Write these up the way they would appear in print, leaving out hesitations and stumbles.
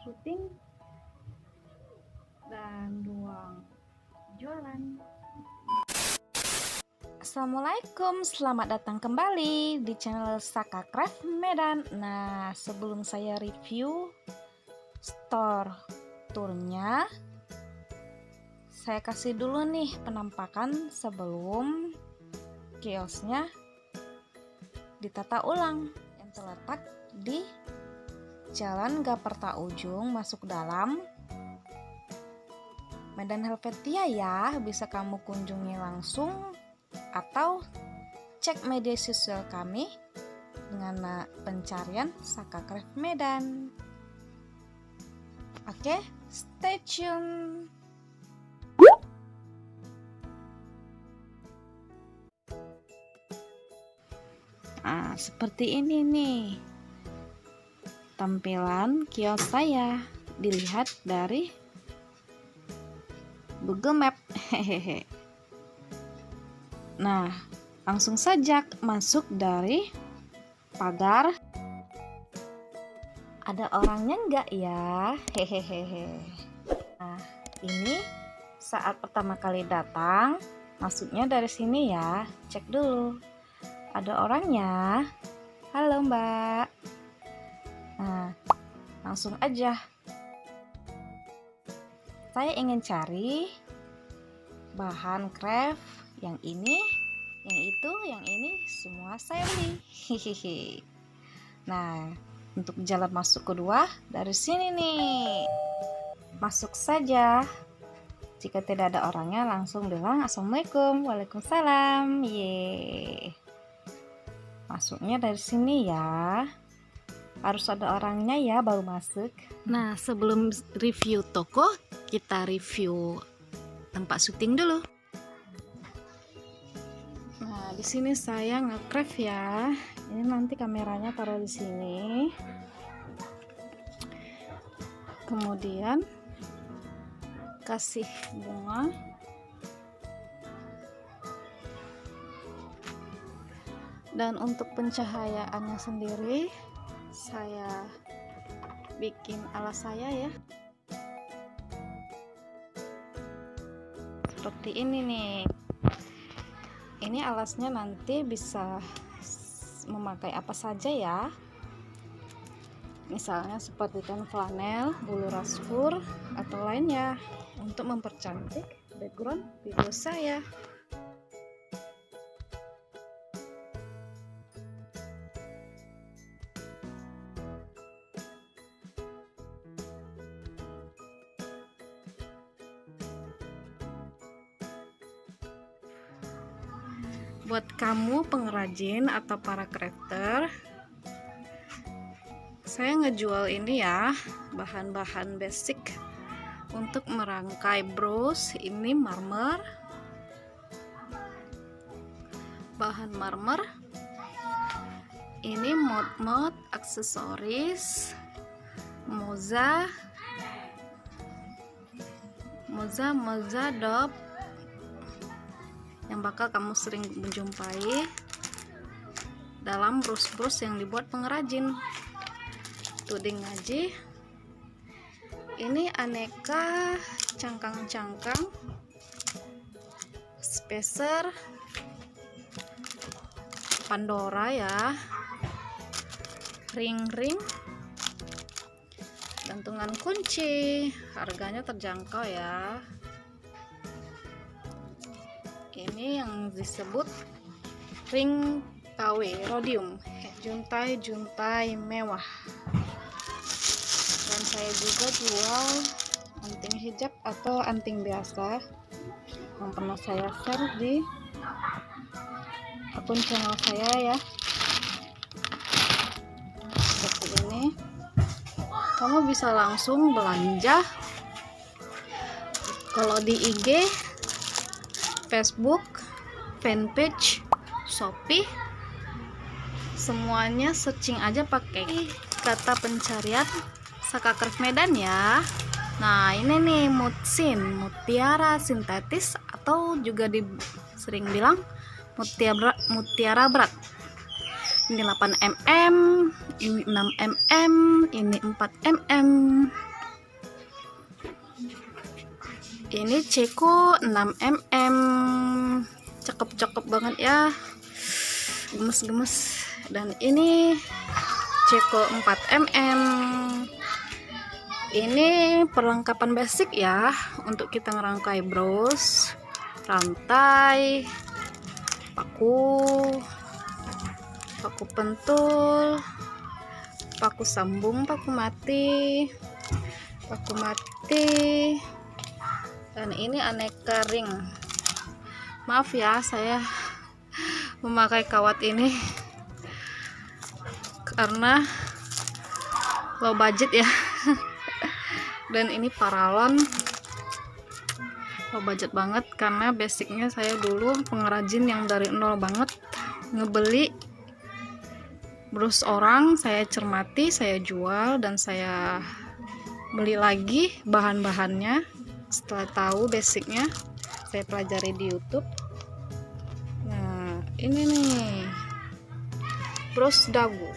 syuting dan ruang jualan. Assalamualaikum, selamat datang kembali di channel Saka Craft Medan. Nah, sebelum saya review store tournya, saya kasih dulu nih penampakan sebelum kiosnya ditata ulang yang terletak di Jalan Gaperta Ujung masuk dalam Medan Helvetia ya. Bisa kamu kunjungi langsung atau cek media sosial kami dengan pencarian Saka Craft Medan. Oke, stay tune. Nah, seperti ini nih tampilan kios saya dilihat dari Google Map. Hehehe. Nah, langsung saja masuk dari pagar. Ada orangnya enggak ya? Hehehe. Nah, ini saat pertama kali datang, masuknya dari sini ya. Cek dulu. Ada orangnya. Halo Mbak. Nah, langsung aja. Saya ingin cari bahan craft yang ini, yang itu, yang ini, semua saya beli. Hihihi. Nah, untuk jalan masuk kedua dari sini nih. Masuk saja. Jika tidak ada orangnya, langsung bilang Assalamualaikum, Waalaikumsalam. Yeay. Masuknya dari sini ya. Harus ada orangnya ya baru masuk. Nah, sebelum review toko, kita review tempat syuting dulu. Nah, di sini saya nge-craft ya. Ini nanti kameranya taruh di sini. Kemudian kasih bunga. Dan untuk pencahayaannya sendiri saya bikin alas saya ya. Seperti ini nih. Ini alasnya nanti bisa memakai apa saja ya. Misalnya seperti kain flanel, bulu rasfur atau lainnya untuk mempercantik background video saya. Buat kamu pengrajin atau para crafter, saya ngejual ini ya, bahan-bahan basic untuk merangkai bros. Ini marmer, bahan marmer. Ini mod aksesoris, moza dop yang bakal kamu sering menjumpai dalam bros-bros yang dibuat pengrajin. Tuding ngaji. Ini aneka cangkang-cangkang, spacer, Pandora ya, ring-ring, gantungan kunci, harganya terjangkau ya. Ini yang disebut ring KW rhodium, juntai mewah. Dan saya juga jual anting hijab atau anting biasa yang pernah saya share di akun channel saya ya. Seperti ini. Kamu bisa langsung belanja kalau di IG, Facebook, fanpage, Shopee, semuanya searching aja pakai kata pencarian Saka Craft Medan ya. Nah, ini nih mutiara sintetis atau juga sering bilang mutiara berat. Ini 8 mm, ini 6 mm, ini 4 mm. Ini Ceko 6 mm, cakep-cakep banget ya, gemes-gemes. Dan ini Ceko 4 mm. Ini perlengkapan basic ya untuk kita ngerangkai bros, rantai, paku pentul, paku sambung, paku mati, dan ini aneka ring. Maaf ya, saya memakai kawat ini karena low budget ya. Dan ini paralon, low budget banget karena basicnya saya dulu pengrajin yang dari nol banget, ngebeli brus orang, saya cermati, saya jual, dan saya beli lagi bahan-bahannya setelah tahu basicnya, saya pelajari di YouTube. Nah, ini nih brus dagu.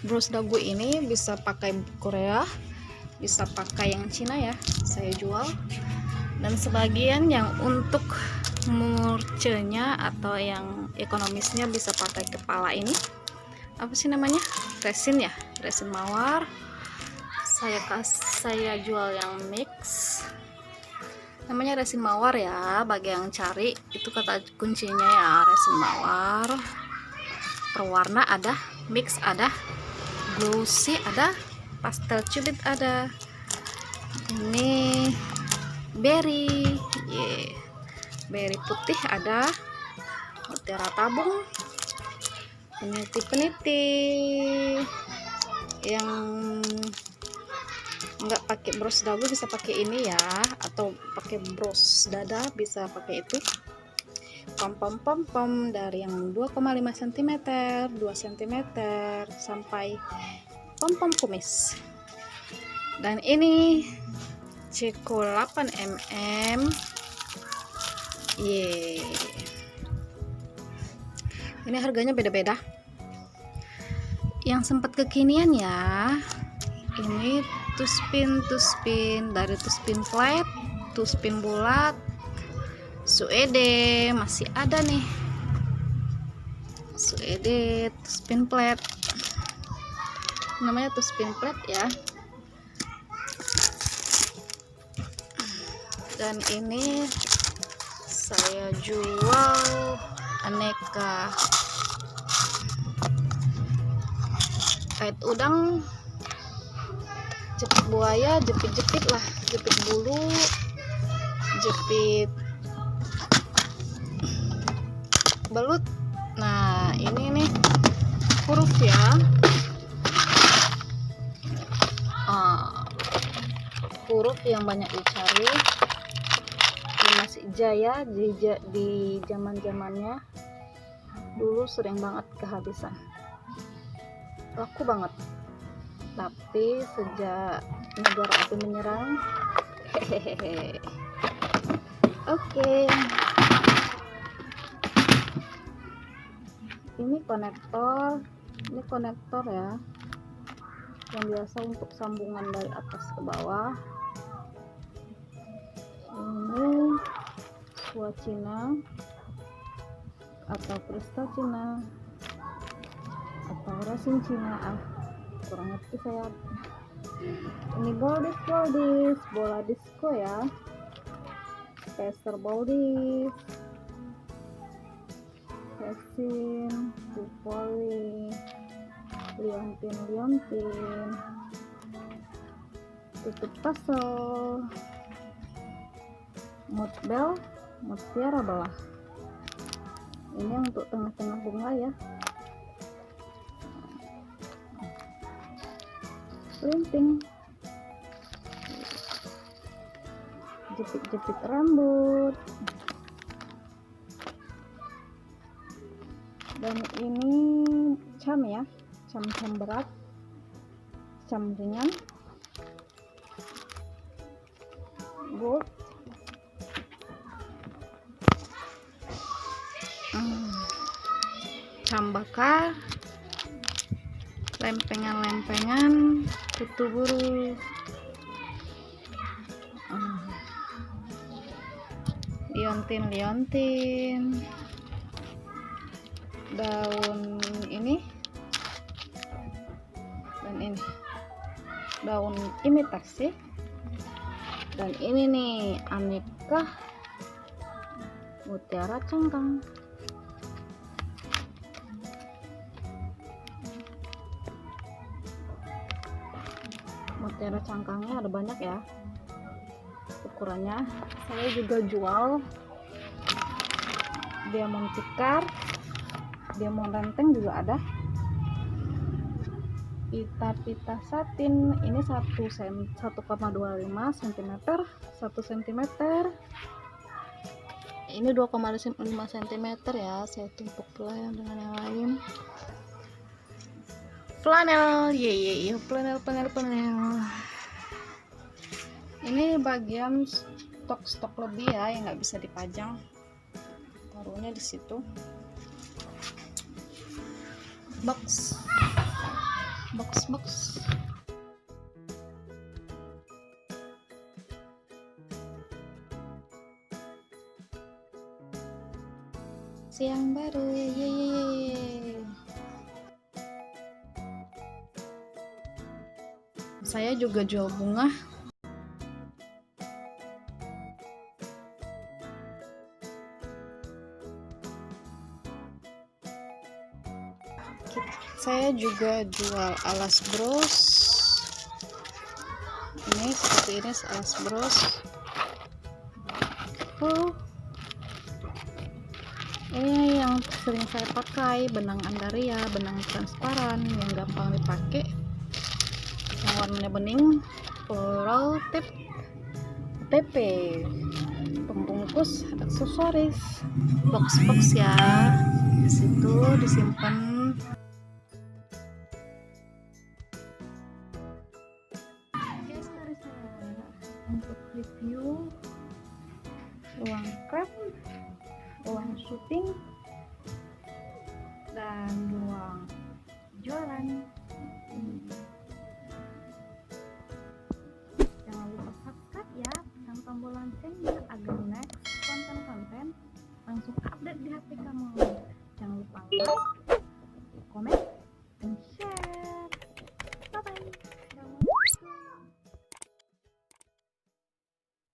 Brus dagu ini bisa pakai Korea, bisa pakai yang Cina ya, saya jual. Dan sebagian yang untuk murcenya atau yang ekonomisnya bisa pakai kepala ini, apa sih namanya, resin ya, resin mawar. Saya jual yang mix, namanya resin mawar ya, bagi yang cari itu kata kuncinya ya, resin mawar. Perwarna ada, mix ada, glossy ada, pastel cubit ada. Ini berry, berry putih ada, mutiara tabung, peniti yang nggak pakai bros dagu bisa pakai ini ya, atau pakai bros dada bisa pakai itu. Pom dari yang 2,5 cm, 2 cm sampai pom kumis. Dan ini Ceko 8 mm. Ini harganya beda-beda. Yang sempat kekinian ya, ini tuspin dari tuspin flat, tuspin bulat, suede masih ada nih, suede tuspin flat, namanya tuspin flat ya. Dan ini saya jual aneka kait udang, jepit buaya, jepit lah, jepit bulu, jepit belut. Nah, ini nih huruf ya, huruf yang banyak dicari di Mas Jaya di zaman-zamannya dulu, sering banget kehabisan, laku banget. Tapi sejak negara api menyerang, oke. Ini konektor ya, yang biasa untuk sambungan dari atas ke bawah. Ini Swachina atau kristal Cina atau resin Cina, kurang ngerti saya. Ini goldis bola disco ya, spacer bodies, resin, poli, liontin, tutup puzzle, mutiara belah. Ini untuk tengah-tengah bunga ya. Printing, jepit rambut. Dan ini cam ya, cam berat, cam ringan, gold, cam bakar, lempengan, tutu buru, liontin, daun ini, dan ini daun imitasi, dan ini nih aneka mutiara cangkang. Mutiara cangkangnya ada banyak ya ukurannya. Saya juga jual diamond tikar, diamond renteng juga ada. Pita satin ini 1,25 cm, 1 cm. Ini 2,5 cm ya. Saya tumpuk pula yang dengan yang lain. Flanel, flanel. Ini bagian stok lebih ya, yang nggak bisa dipajang, taruhnya di situ. Box. Siang baru, Saya juga jual bunga. Saya juga jual alas bros. Ini seperti ini alas bros. Ini yang sering saya pakai, benang Andaria, benang transparan yang gampang dipakai, yang warnanya bening, floral tip, TP, pembungkus aksesoris, box ya. Di situ disimpan. Untuk review ruang craft, ruang syuting, dan ruang